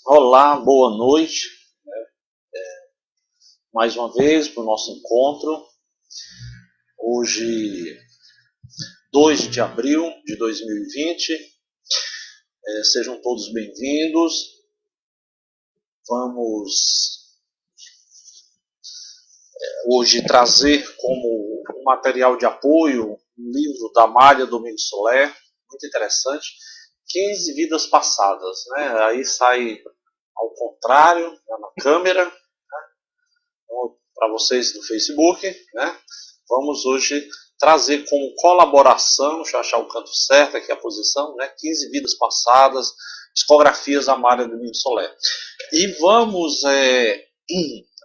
Olá, boa noite, mais uma vez para o nosso encontro. Hoje, 2 de abril de 2020. Sejam todos bem-vindos. Vamos hoje trazer como um material de apoio um livro da Amália Domingos Soler, muito interessante, 15 vidas passadas, né? Aí sai ao contrário, na câmera, para vocês do Facebook, né? Vamos hoje trazer como colaboração, deixa eu achar o canto certo aqui, a posição, né? 15 vidas passadas, discografias da Amália Domingos Soler. E vamos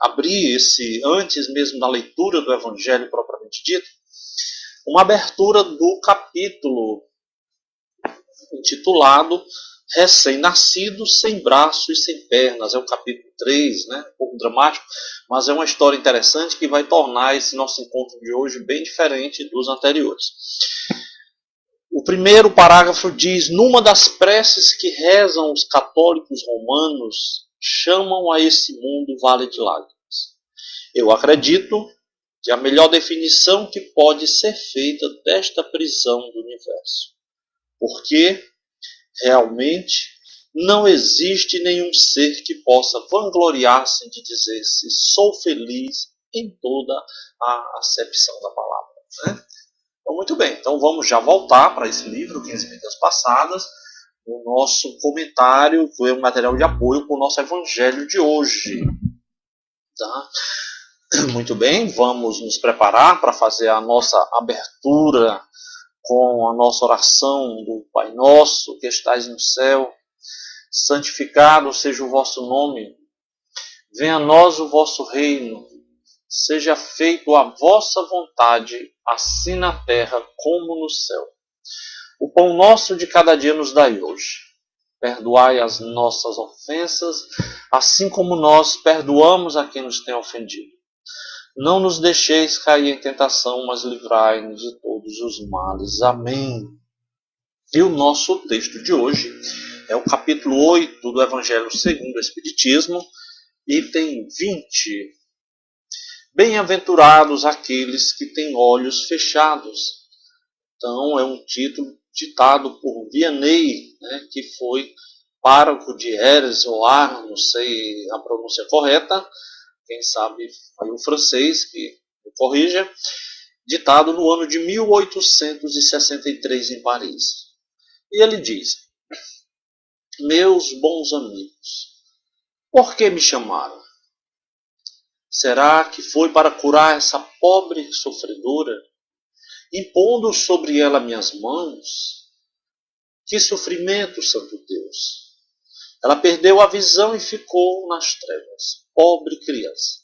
abrir antes mesmo da leitura do Evangelho propriamente dito, uma abertura do capítulo intitulado Recém-nascido, sem braços e sem pernas. É o capítulo 3, né? Um pouco dramático, mas é uma história interessante que vai tornar esse nosso encontro de hoje bem diferente dos anteriores. O primeiro parágrafo diz: numa das preces que rezam os católicos romanos, chamam a esse mundo vale de lágrimas. Eu acredito que a melhor definição que pode ser feita desta prisão do universo. Porque realmente não existe nenhum ser que possa vangloriar-se de dizer-se sou feliz em toda a acepção da palavra, né? Então, muito bem, então vamos já voltar para esse livro, 15 vidas passadas, o nosso comentário, foi um material de apoio para o nosso evangelho de hoje. Tá? Muito bem, vamos nos preparar para fazer a nossa abertura com a nossa oração do Pai Nosso, que estais no céu, santificado seja o vosso nome, venha a nós o vosso reino, seja feita a vossa vontade, assim na terra como no céu. O pão nosso de cada dia nos dai hoje. Perdoai as nossas ofensas, assim como nós perdoamos a quem nos tem ofendido. Não nos deixeis cair em tentação, mas livrai-nos de todos os males. Amém. E o nosso texto de hoje é o capítulo 8 do Evangelho segundo o Espiritismo, item 20. Bem-aventurados aqueles que têm olhos fechados. Então, é um título ditado por Vianney, né, que foi pároco de Heres ou Ar, não sei a pronúncia correta, quem sabe foi o francês que me corrija, ditado no ano de 1863 em Paris. E ele diz: meus bons amigos, por que me chamaram? Será que foi para curar essa pobre sofredora, impondo sobre ela minhas mãos? Que sofrimento, Santo Deus! Ela perdeu a visão e ficou nas trevas, pobre criança.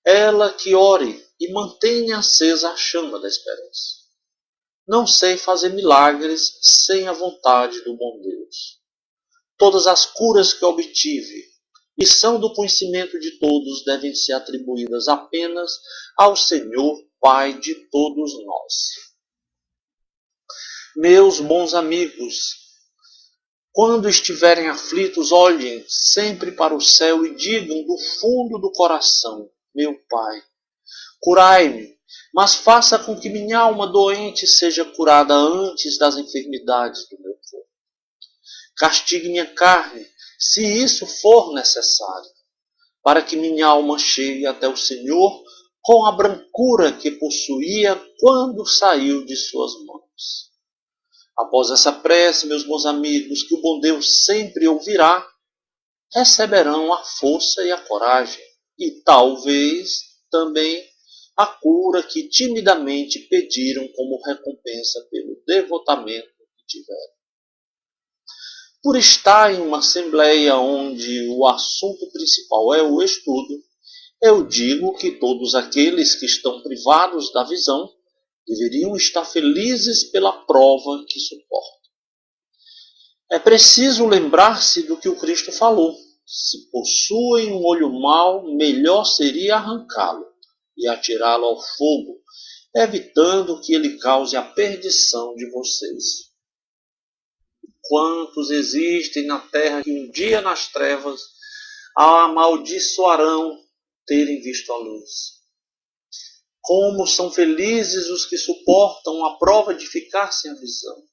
Ela que ore e mantenha acesa a chama da esperança. Não sei fazer milagres sem a vontade do bom Deus. Todas as curas que obtive e são do conhecimento de todos devem ser atribuídas apenas ao Senhor, Pai de todos nós. Meus bons amigos, quando estiverem aflitos, olhem sempre para o céu e digam do fundo do coração: meu Pai, curai-me, mas faça com que minha alma doente seja curada antes das enfermidades do meu corpo. Castigue minha carne, se isso for necessário, para que minha alma chegue até o Senhor com a brancura que possuía quando saiu de suas mãos. Após essa prece, meus bons amigos, que o bom Deus sempre ouvirá, receberão a força e a coragem, e talvez também a cura que timidamente pediram como recompensa pelo devotamento que tiveram. Por estar em uma assembleia onde o assunto principal é o estudo, eu digo que todos aqueles que estão privados da visão deveriam estar felizes pela prova que suportam. É preciso lembrar-se do que o Cristo falou. Se possuem um olho mau, melhor seria arrancá-lo e atirá-lo ao fogo, evitando que ele cause a perdição de vocês. quantos existem na terra que um dia nas trevas a amaldiçoarão terem visto a luz. Como são felizes os que suportam a prova de ficar sem a visão.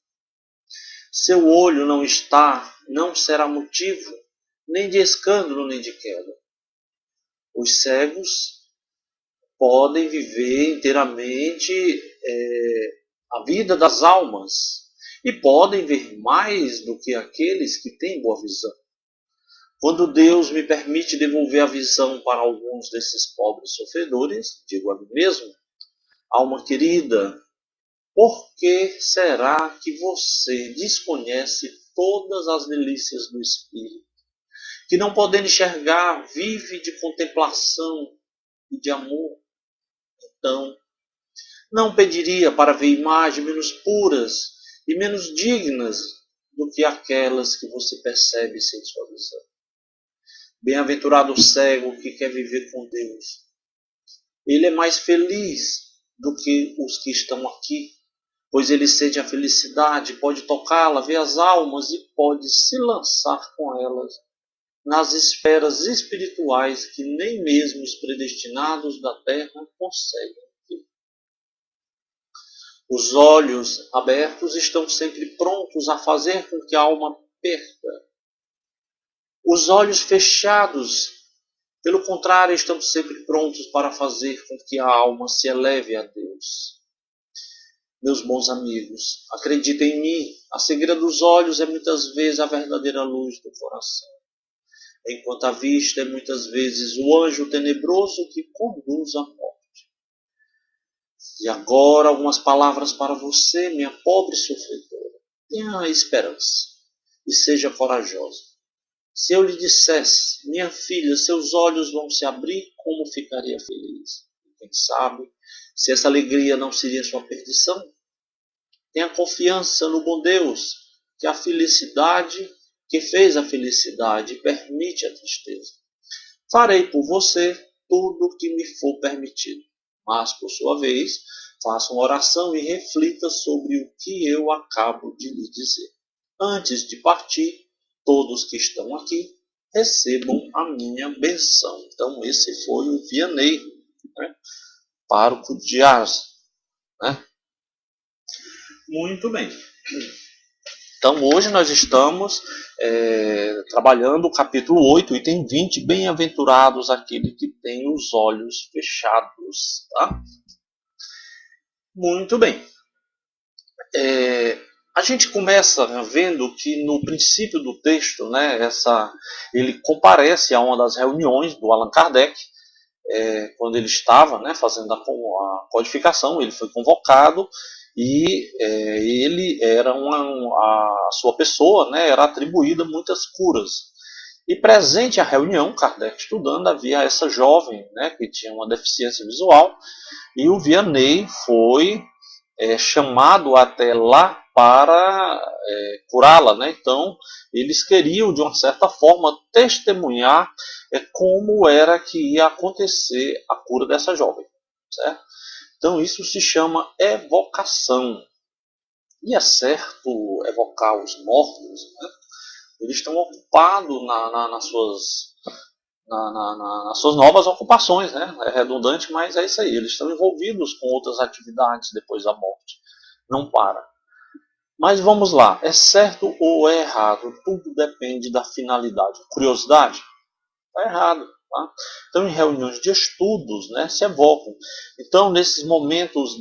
Seu olho não será motivo nem de escândalo nem de queda. Os cegos podem viver inteiramente a vida das almas e podem ver mais do que aqueles que têm boa visão. Quando Deus me permite devolver a visão para alguns desses pobres sofredores, digo a mim mesmo, alma querida, por que será que você desconhece todas as delícias do Espírito, que não podendo enxergar, vive de contemplação e de amor? Então, não pediria para ver imagens menos puras e menos dignas do que aquelas que você percebe sem sua visão. Bem-aventurado o cego que quer viver com Deus. Ele é mais feliz do que os que estão aqui, pois ele sente a felicidade, pode tocá-la, ver as almas e pode se lançar com elas nas esferas espirituais que nem mesmo os predestinados da terra conseguem. Os olhos abertos estão sempre prontos a fazer com que a alma perca. Os olhos fechados, pelo contrário, estão sempre prontos para fazer com que a alma se eleve a Deus. Meus bons amigos, acreditem em mim, a cegueira dos olhos é muitas vezes a verdadeira luz do coração, enquanto a vista é muitas vezes o anjo tenebroso que conduz à morte. E agora algumas palavras para você, minha pobre sofredora. Tenha esperança e seja corajosa. Se eu lhe dissesse, minha filha, seus olhos vão se abrir, como ficaria feliz? Quem sabe, se essa alegria não seria sua perdição? Tenha confiança no bom Deus, que a felicidade, que fez a felicidade, permite a tristeza. Farei por você tudo o que me for permitido. Mas, por sua vez, faça uma oração e reflita sobre o que eu acabo de lhe dizer. Antes de partir, todos que estão aqui recebam a minha benção. Então, esse foi o Vianney, né? Pároco de Ars. Né? Muito bem. Então, hoje nós estamos trabalhando o capítulo 8, item 20, bem-aventurados aquele que tem os olhos fechados. Tá? Muito bem. A gente começa vendo que no princípio do texto, né, ele comparece a uma das reuniões do Allan Kardec, quando ele estava, né, fazendo a codificação, ele foi convocado e ele era a sua pessoa, né, era atribuída muitas curas. E presente à reunião, Kardec estudando, havia essa jovem, né, que tinha uma deficiência visual, e o Vianney foi chamado até lá para curá-la, né? Então, eles queriam, de uma certa forma, testemunhar como era que ia acontecer a cura dessa jovem. Certo? Então, isso se chama evocação. E é certo evocar os mortos, né? Eles estão ocupados nas suas novas ocupações, né? É redundante, mas é isso aí. Eles estão envolvidos com outras atividades depois da morte. Não para. Mas vamos lá. É certo ou é errado? Tudo depende da finalidade. Curiosidade? Está errado. Tá? Então, em reuniões de estudos, né, se evocam. Então, nesses momentos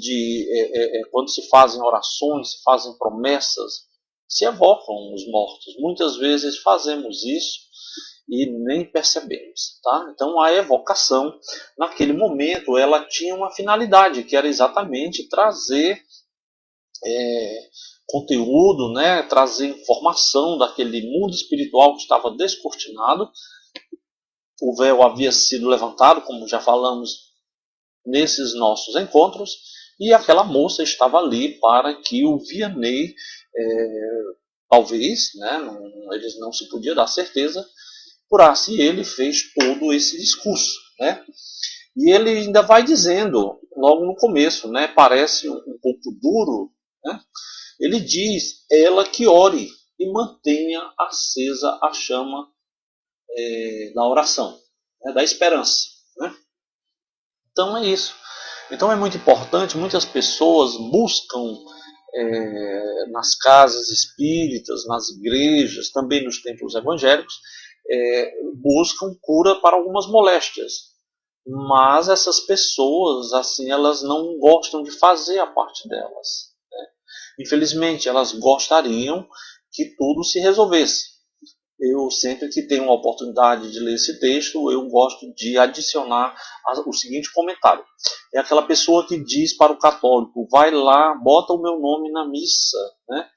quando se fazem orações, se fazem promessas, se evocam os mortos. Muitas vezes fazemos isso e nem percebemos. Tá? Então, a evocação, naquele momento, ela tinha uma finalidade, que era exatamente trazer conteúdo, né, trazer informação daquele mundo espiritual que estava descortinado. O véu havia sido levantado, como já falamos nesses nossos encontros, e aquela moça estava ali para que o Vianney, talvez, né, eles não se podia dar certeza, curasse, e ele fez todo esse discurso. Né? E ele ainda vai dizendo, logo no começo, né, parece um pouco duro, né? Ele diz, ela que ore e mantenha acesa a chama da oração, né, da esperança. Né? Então é isso. Então é muito importante, muitas pessoas buscam nas casas espíritas, nas igrejas, também nos templos evangélicos, buscam cura para algumas moléstias. Mas essas pessoas, assim, elas não gostam de fazer a parte delas. Né? Infelizmente, elas gostariam que tudo se resolvesse. Eu sempre que tenho uma oportunidade de ler esse texto, eu gosto de adicionar o seguinte comentário. É aquela pessoa que diz para o católico, vai lá, bota o meu nome na missa. Né?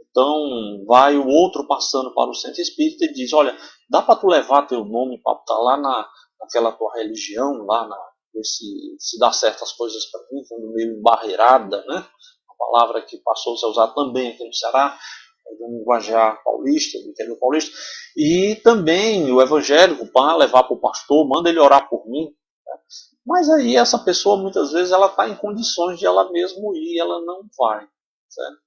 Então, vai o outro passando para o centro espírita e diz, olha, dá para tu levar teu nome para estar lá naquela tua religião, lá se dá certas coisas para mim, sendo meio embarreirada, né? Uma palavra que passou a ser usada também aqui no Ceará, do linguajar paulista, do interior paulista, e também o evangélico, para levar para o pastor, manda ele orar por mim. Né? Mas aí essa pessoa, muitas vezes, ela está em condições de ela mesmo ir, ela não vai. Certo?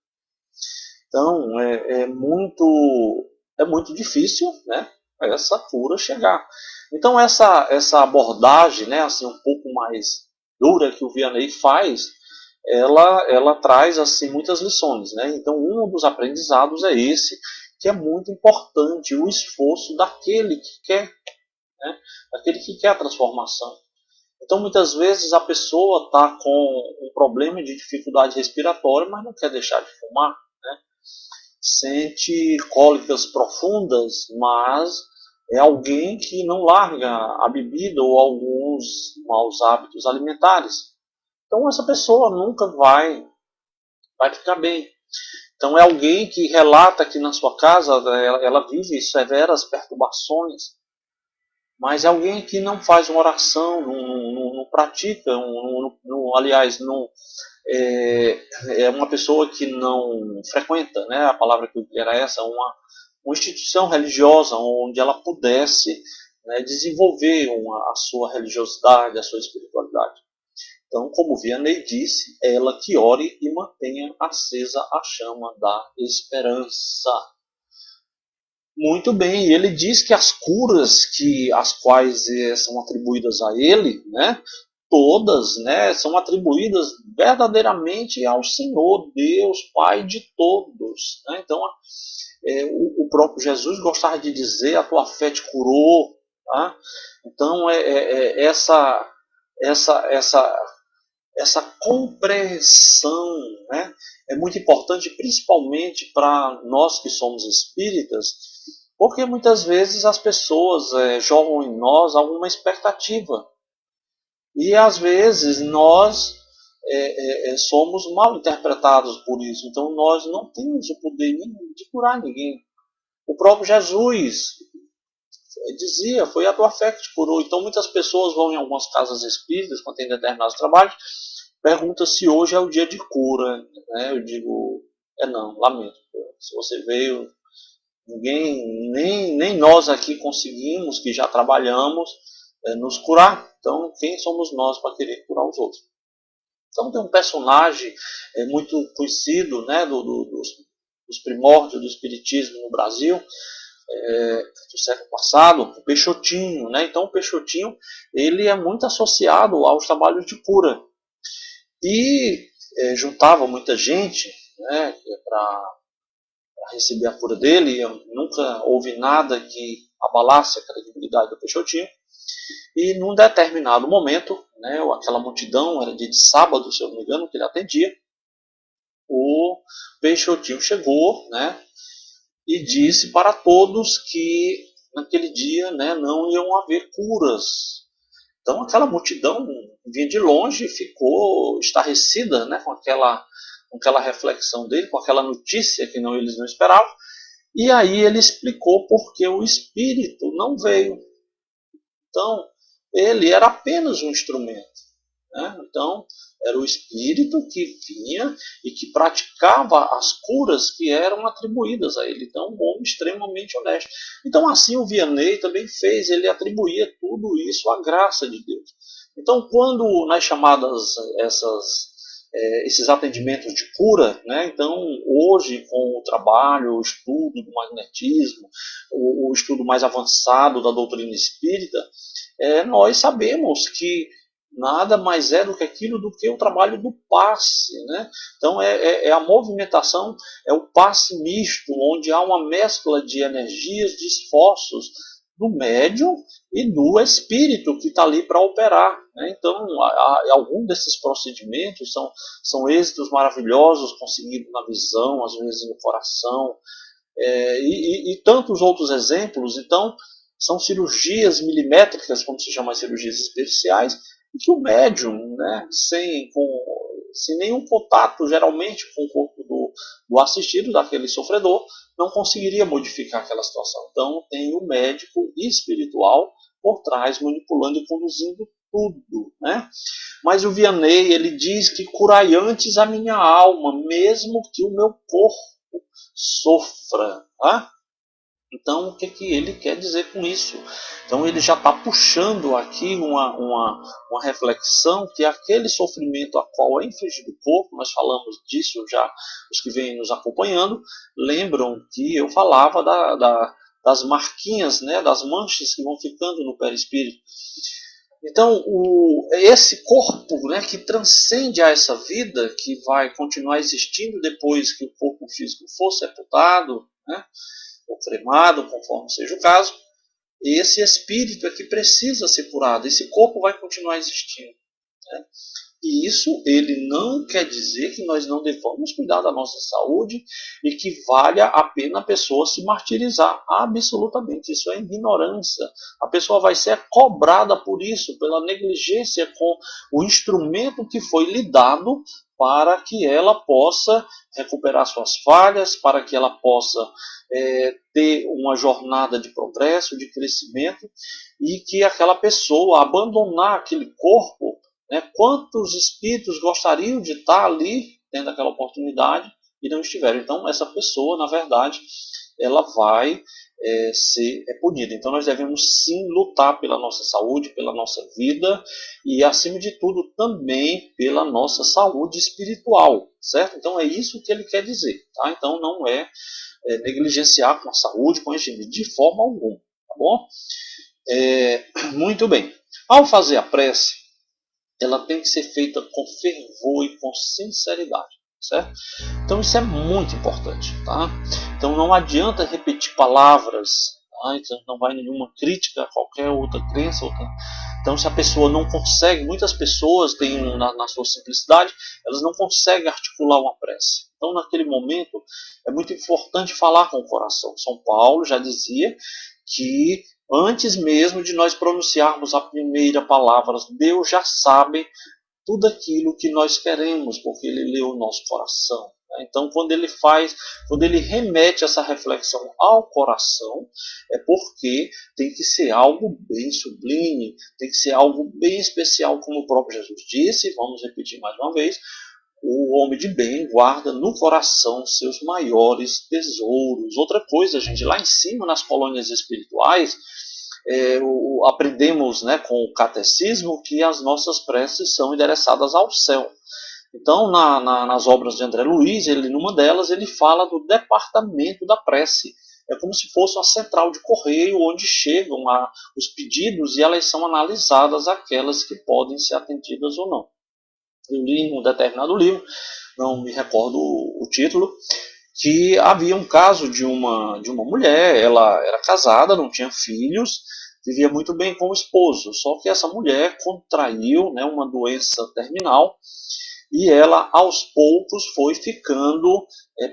Então, é muito difícil, né, essa cura chegar. Então, essa abordagem, né, assim, um pouco mais dura que o Vianney faz, ela traz assim muitas lições, né? Então, um dos aprendizados é esse, que é muito importante, o esforço daquele que quer, né? Daquele que quer a transformação. Então, muitas vezes a pessoa está com um problema de dificuldade respiratória, mas não quer deixar de fumar, né? Sente cólicas profundas, mas é alguém que não larga a bebida ou alguns maus hábitos alimentares. Então essa pessoa nunca vai ficar bem. Então é alguém que relata que na sua casa ela vive severas perturbações, mas é alguém que não faz uma oração, não pratica, aliás, não, é uma pessoa que não frequenta, né, a palavra que eu queria era essa, uma instituição religiosa onde ela pudesse, né, desenvolver a sua religiosidade, a sua espiritualidade. Então, como Vianney disse, é ela que ore e mantenha acesa a chama da esperança. Muito bem, e ele diz que as curas as quais são atribuídas a ele, né, todas, né, são atribuídas verdadeiramente ao Senhor, Deus, Pai de todos. Né? Então, o próprio Jesus gostava de dizer, a tua fé te curou. Tá? Então, essa compreensão, né, é muito importante, principalmente para nós que somos espíritas, porque muitas vezes as pessoas jogam em nós alguma expectativa. E às vezes nós somos mal interpretados por isso. Então nós não temos o poder de curar ninguém. O próprio Jesus dizia, foi a tua fé que te curou. Então muitas pessoas vão em algumas casas espíritas, quando tem determinados trabalhos, perguntam se hoje é o dia de cura. Né? Eu digo, não, lamento. Se você veio, nem nós aqui conseguimos, que já trabalhamos, nos curar. Então quem somos nós para querer curar os outros? Então tem um personagem muito conhecido, né, dos primórdios do espiritismo no Brasil, do século passado, o Peixotinho. Né? Então o Peixotinho ele é muito associado aos trabalhos de cura. E juntava muita gente, né, para receber a cura dele. Eu nunca ouvi nada que abalasse a credibilidade do Peixotinho. E num determinado momento, né, aquela multidão, era dia de sábado, se eu não me engano, que ele atendia, o Peixotinho chegou, né, e disse para todos que naquele dia, né, não iam haver curas. Então aquela multidão vinha de longe e ficou estarrecida, né, com aquela reflexão dele, com aquela notícia que eles não esperavam. E aí ele explicou por que o Espírito não veio. Então, ele era apenas um instrumento. Né? Então, era o Espírito que vinha e que praticava as curas que eram atribuídas a ele. Então, um homem extremamente honesto. Então, assim o Vianney também fez, ele atribuía tudo isso à graça de Deus. Então, quando nas chamadas essas esses atendimentos de cura, né? Então, hoje, com o trabalho, o estudo do magnetismo, o estudo mais avançado da doutrina espírita, nós sabemos que nada mais é do que aquilo do que o trabalho do passe, né? Então é a movimentação, é o passe misto, onde há uma mescla de energias, de esforços do médium e do espírito que está ali para operar, né? Então alguns desses procedimentos são êxitos maravilhosos conseguidos na visão, às vezes no coração, e tantos outros exemplos. Então são cirurgias milimétricas, como se chama, cirurgias especiais, e que o médium, né, sem nenhum contato, geralmente, com o corpo do assistido, daquele sofredor, não conseguiria modificar aquela situação. Então, tem o médico espiritual por trás, manipulando e conduzindo tudo, né? Mas o Vianney, ele diz que curai antes a minha alma, mesmo que o meu corpo sofra, tá? Então, o que ele quer dizer com isso? Então, ele já está puxando aqui uma reflexão que aquele sofrimento a qual é infligido o corpo, nós falamos disso já, os que vêm nos acompanhando, lembram que eu falava das marquinhas, né, das manchas que vão ficando no perispírito. Então, esse corpo, né, que transcende a essa vida, que vai continuar existindo depois que o corpo físico for sepultado, né, ou cremado, conforme seja o caso, esse espírito é que precisa ser curado, esse corpo vai continuar existindo, né? E isso ele não quer dizer que nós não devamos cuidar da nossa saúde e que valha a pena a pessoa se martirizar. Absolutamente, isso é ignorância. A pessoa vai ser cobrada por isso, pela negligência com o instrumento que foi lhe dado para que ela possa recuperar suas falhas, para que ela possa ter uma jornada de progresso, de crescimento, e que aquela pessoa abandonar aquele corpo, né, quantos espíritos gostariam de estar ali, tendo aquela oportunidade, e não estiveram. Então, essa pessoa, na verdade, ela vai ser punida. Então, nós devemos sim lutar pela nossa saúde, pela nossa vida, e, acima de tudo, também pela nossa saúde espiritual, certo? Então, é isso que ele quer dizer, tá? Então, não negligenciar com a saúde, com a higiene, de forma alguma, tá bom? Muito bem. Ao fazer a prece, ela tem que ser feita com fervor e com sinceridade, certo? Então isso é muito importante, tá? Então não adianta repetir palavras, tá? Então não vai nenhuma crítica a qualquer outra crença. Então se a pessoa não consegue, muitas pessoas têm na sua simplicidade, elas não conseguem articular uma prece. Então naquele momento é muito importante falar com o coração. São Paulo já dizia que antes mesmo de nós pronunciarmos a primeira palavra, Deus já sabe tudo aquilo que nós queremos, porque Ele leu o nosso coração. Então, quando ele remete essa reflexão ao coração, é porque tem que ser algo bem sublime, tem que ser algo bem especial, como o próprio Jesus disse. Vamos repetir mais uma vez: o homem de bem guarda no coração seus maiores tesouros. Outra coisa, gente, lá em cima, nas colônias espirituais, aprendemos, né, com o catecismo, que as nossas preces são endereçadas ao céu. Então, nas obras de André Luiz, numa delas, ele fala do departamento da prece. É como se fosse uma central de correio, onde chegam os pedidos e elas são analisadas, aquelas que podem ser atendidas ou não. Eu li em um determinado livro, não me recordo o título, que havia um caso de uma mulher. Ela era casada, não tinha filhos, vivia muito bem com o esposo, só que essa mulher contraiu, né, uma doença terminal, e ela aos poucos foi ficando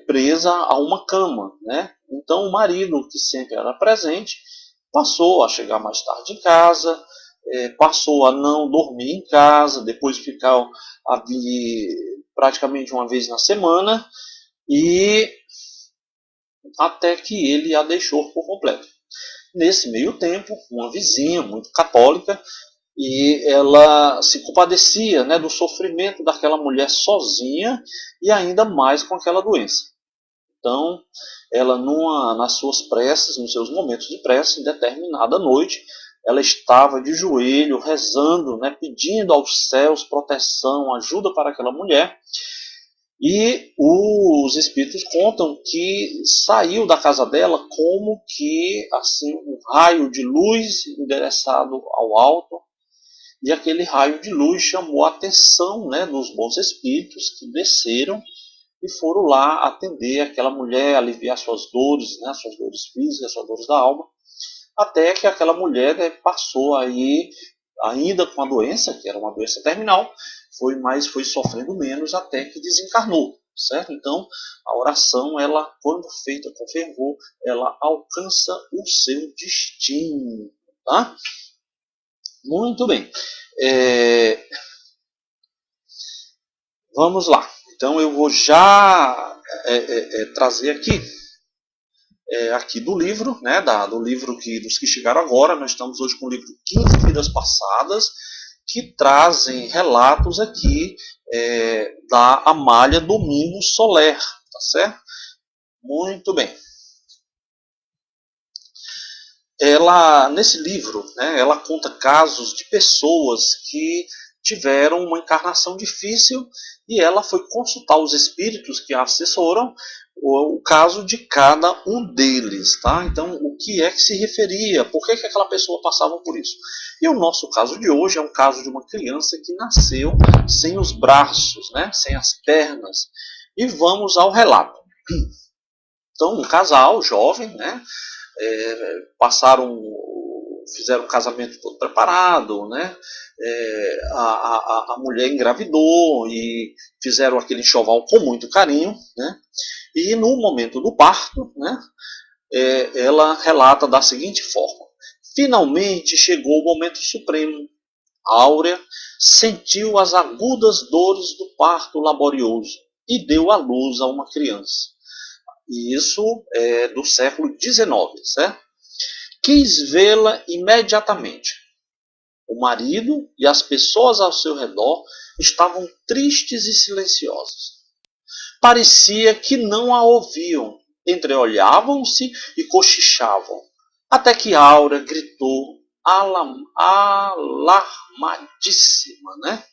presa a uma cama, né? Então o marido, que sempre era presente, passou a chegar mais tarde em casa, passou a não dormir em casa, depois ficar ali praticamente uma vez na semana, e até que ele a deixou por completo. Nesse meio tempo, uma vizinha muito católica, e ela se compadecia, né, do sofrimento daquela mulher sozinha e ainda mais com aquela doença. Então, ela nas suas preces, nos seus momentos de prece, em determinada noite, ela estava de joelho, rezando, né, pedindo aos céus proteção, ajuda para aquela mulher. E os espíritos contam que saiu da casa dela como que assim um raio de luz endereçado ao alto, e aquele raio de luz chamou a atenção, né, dos bons espíritos que desceram e foram lá atender aquela mulher, aliviar suas dores, né, suas dores físicas, suas dores da alma, até que aquela mulher, né, passou aí, ainda com a doença, que era uma doença terminal, foi sofrendo menos até que desencarnou, certo? Então, a oração, ela, quando feita com fervor, ela alcança o seu destino, tá? Muito bem. Vamos lá. Então, eu vou já trazer aqui do livro, né, do livro dos que chegaram agora. Nós estamos hoje com o livro 15 Vidas Passadas, que trazem relatos aqui da Amália Domingos Soler, tá certo? Muito bem. Ela, nesse livro, né, ela conta casos de pessoas que tiveram uma encarnação difícil e ela foi consultar os espíritos que a assessoram o caso de cada um deles, tá? Então, o que é que se referia? Por que aquela pessoa passava por isso? E o nosso caso de hoje é um caso de uma criança que nasceu sem os braços, né? Sem as pernas. E vamos ao relato. Então, um casal jovem, né? Fizeram um casamento todo preparado, né? A mulher engravidou e fizeram aquele enxoval com muito carinho, né? E no momento do parto, né, ela relata da seguinte forma: finalmente chegou o momento supremo. Áurea sentiu as agudas dores do parto laborioso e deu à luz a uma criança. E isso é do século XIX, certo? Quis vê-la imediatamente. O marido e as pessoas ao seu redor estavam tristes e silenciosos. Parecia que não a ouviam, entreolhavam-se e cochichavam, até que Áurea gritou, alarmadíssima, né?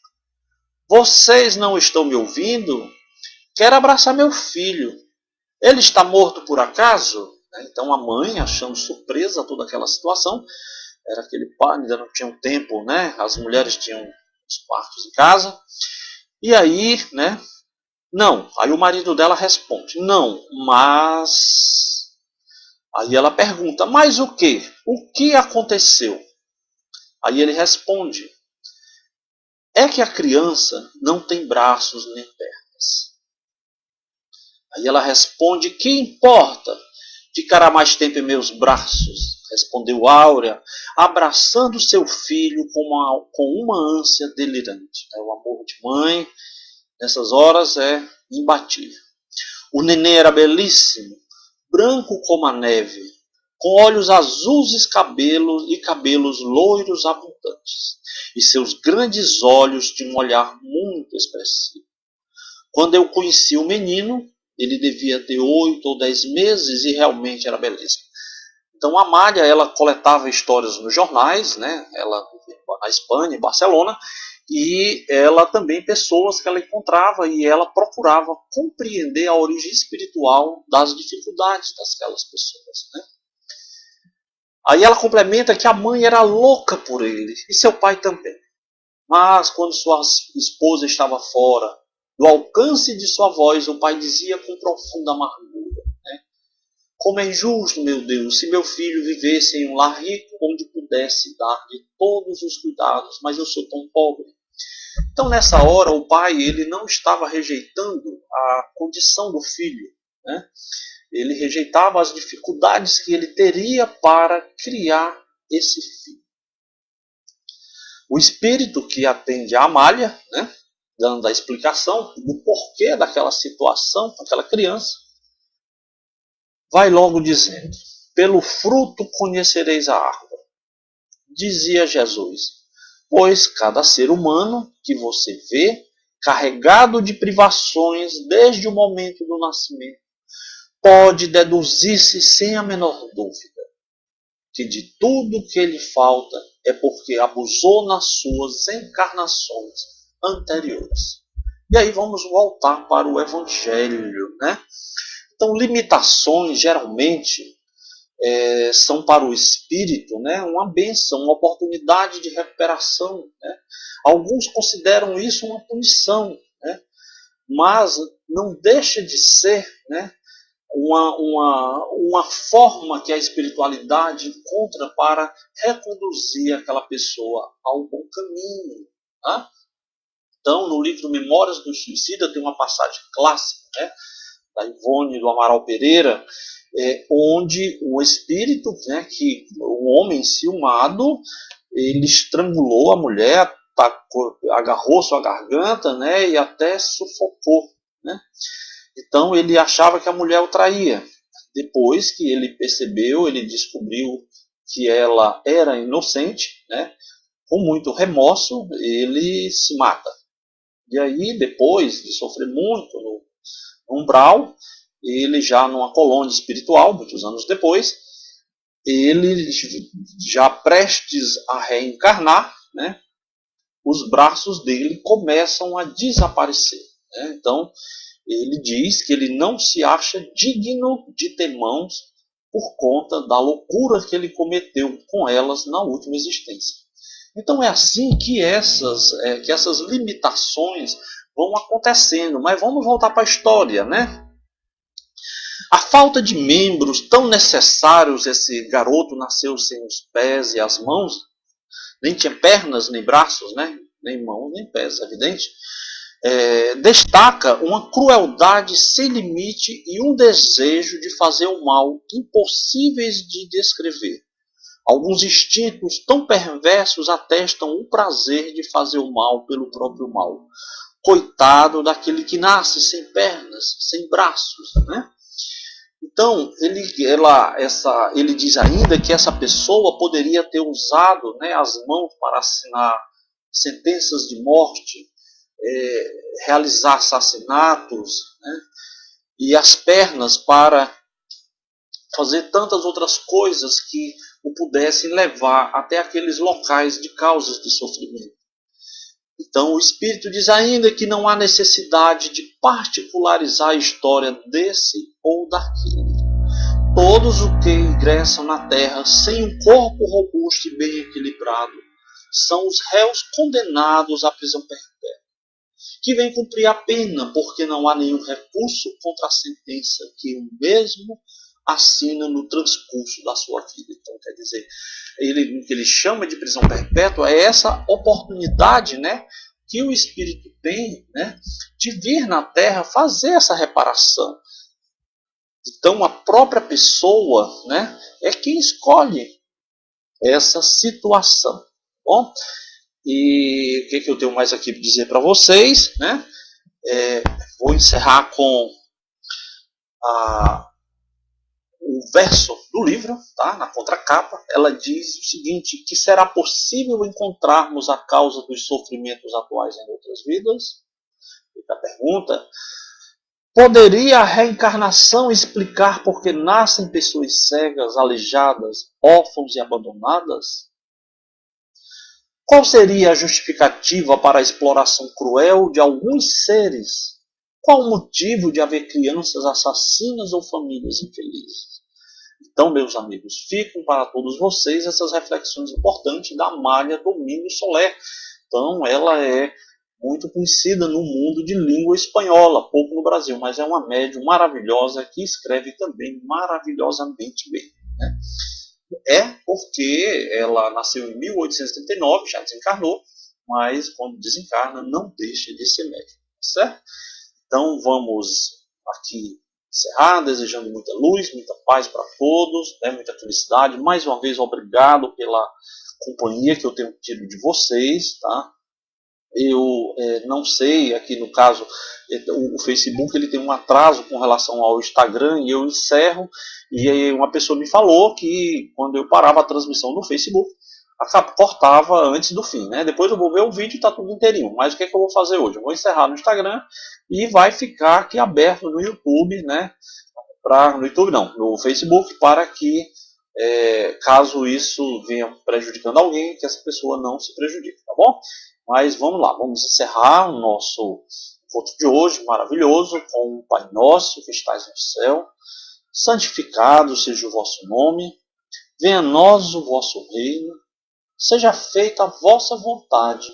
Vocês não estão me ouvindo? Quero abraçar meu filho. Ele está morto por acaso? Então a mãe, achando surpresa toda aquela situação, era aquele pai, ainda não tinha um tempo, né? As mulheres tinham os partos em casa. E aí, né? Não. Aí o marido dela responde, não, mas... Aí ela pergunta, mas o quê? O que aconteceu? Aí ele responde, é que a criança não tem braços nem pernas. Aí ela responde, que importa? Ficará mais tempo em meus braços, respondeu Áurea, abraçando seu filho com uma ânsia delirante. O amor de mãe, nessas horas, é imbatível. O neném era belíssimo, branco como a neve, com olhos azuis e cabelos loiros abundantes, e seus grandes olhos de um olhar muito expressivo. Quando eu conheci o menino, ele devia ter 8 ou 10 meses e realmente era belíssimo. Então a Amália, ela coletava histórias nos jornais, né? Ela na Espanha, em Barcelona, e ela também pessoas que ela encontrava e ela procurava compreender a origem espiritual das dificuldades daquelas pessoas, né? Aí ela complementa que a mãe era louca por ele e seu pai também. Mas quando sua esposa estava fora do alcance de sua voz, o pai dizia com profunda amargura, né? Como é injusto, meu Deus, se meu filho vivesse em um lar rico onde pudesse dar-lhe todos os cuidados, mas eu sou tão pobre. Então, nessa hora, o pai ele não estava rejeitando a condição do filho, né? Ele rejeitava as dificuldades que ele teria para criar esse filho. O espírito que atende a Amália, né, dando a explicação do porquê daquela situação com aquela criança, vai logo dizendo, pelo fruto conhecereis a árvore. Dizia Jesus, pois cada ser humano que você vê, carregado de privações desde o momento do nascimento, pode deduzir-se sem a menor dúvida. que de tudo que lhe falta é porque abusou nas suas encarnações anteriores. E aí vamos voltar para o Evangelho, né? Então, limitações geralmente são para o espírito, né, uma bênção, uma oportunidade de recuperação, né? Alguns consideram isso uma punição, né? Mas não deixa de ser, né, uma forma que a espiritualidade encontra para reconduzir aquela pessoa ao bom caminho. Tá? Então, no livro Memórias do Suicida tem uma passagem clássica, né, da Ivone do Amaral Pereira, onde o espírito, né, que o homem enciumado, ele estrangulou a mulher, agarrou sua garganta, né, e até sufocou, né? Então ele achava que a mulher o traía. Depois que ele percebeu, ele descobriu que ela era inocente, né, com muito remorso, ele se mata. E aí, depois de sofrer muito no umbral, ele já numa colônia espiritual, muitos anos depois, ele já prestes a reencarnar, né, os braços dele começam a desaparecer. Né? Então, ele diz que ele não se acha digno de ter mãos por conta da loucura que ele cometeu com elas na última existência. Então é assim que essas limitações vão acontecendo. Mas vamos voltar para a história, né? A falta de membros tão necessários, esse garoto nasceu sem os pés e as mãos, nem tinha pernas, nem braços, né? Nem mãos, nem pés, é evidente. Destaca uma crueldade sem limite e um desejo de fazer o mal impossíveis de descrever. Alguns instintos tão perversos atestam o prazer de fazer o mal pelo próprio mal. Coitado daquele que nasce sem pernas, sem braços, né? Então, ele diz ainda que essa pessoa poderia ter usado, né, as mãos para assinar sentenças de morte, realizar assassinatos, né, e as pernas para fazer tantas outras coisas que o pudessem levar até aqueles locais de causas de sofrimento. Então, o Espírito diz ainda que não há necessidade de particularizar a história desse ou daquele. Todos os que ingressam na Terra sem um corpo robusto e bem equilibrado são os réus condenados à prisão perpétua, que vêm cumprir a pena porque não há nenhum recurso contra a sentença que o mesmo assina no transcurso da sua vida. Então, quer dizer, o que ele chama de prisão perpétua é essa oportunidade, né, que o Espírito tem, né, de vir na Terra fazer essa reparação. Então, a própria pessoa, né, é quem escolhe essa situação. Bom, e o que eu tenho mais aqui para dizer para vocês, né? Vou encerrar com o verso do livro, tá? Na contracapa, ela diz o seguinte, que será possível encontrarmos a causa dos sofrimentos atuais em outras vidas? Fica a pergunta. Poderia a reencarnação explicar por que nascem pessoas cegas, aleijadas, órfãos e abandonadas? Qual seria a justificativa para a exploração cruel de alguns seres? Qual o motivo de haver crianças assassinas ou famílias infelizes? Então, meus amigos, ficam para todos vocês essas reflexões importantes da Amália Domingos Soler. Então, ela é muito conhecida no mundo de língua espanhola, pouco no Brasil, mas é uma médium maravilhosa que escreve também maravilhosamente bem. Né? Porque ela nasceu em 1839, já desencarnou, mas quando desencarna não deixa de ser médium, certo? Então vamos aqui encerrar, desejando muita luz, muita paz para todos, né, muita felicidade. Mais uma vez, obrigado pela companhia que eu tenho tido de vocês, tá? Eu não sei, aqui no caso, o Facebook ele tem um atraso com relação ao Instagram e eu encerro, e aí uma pessoa me falou que quando eu parava a transmissão no Facebook, cortava antes do fim, né? Depois eu vou ver o vídeo e está tudo inteirinho, mas o que é que eu vou fazer hoje? Eu vou encerrar no Instagram e vai ficar aqui aberto no YouTube, né? No YouTube não, no Facebook, para que caso isso venha prejudicando alguém, que essa pessoa não se prejudique, tá bom? Mas vamos lá, vamos encerrar o nosso encontro de hoje, maravilhoso, com o Pai Nosso que estás no céu. Santificado seja o vosso nome, venha a nós o vosso reino, seja feita a vossa vontade,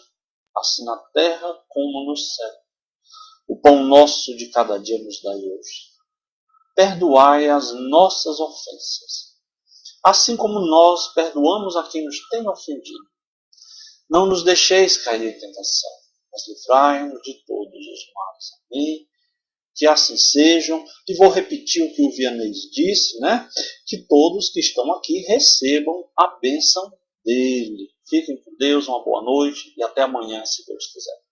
assim na terra como no céu. O pão nosso de cada dia nos dai hoje. Perdoai as nossas ofensas, assim como nós perdoamos a quem nos tem ofendido. Não nos deixeis cair em tentação, mas livrai-nos de todos os males. Amém? Que assim sejam. E vou repetir o que o Vianney disse, né? Que todos que estão aqui recebam a bênção dele. Fiquem com Deus, uma boa noite e até amanhã, se Deus quiser.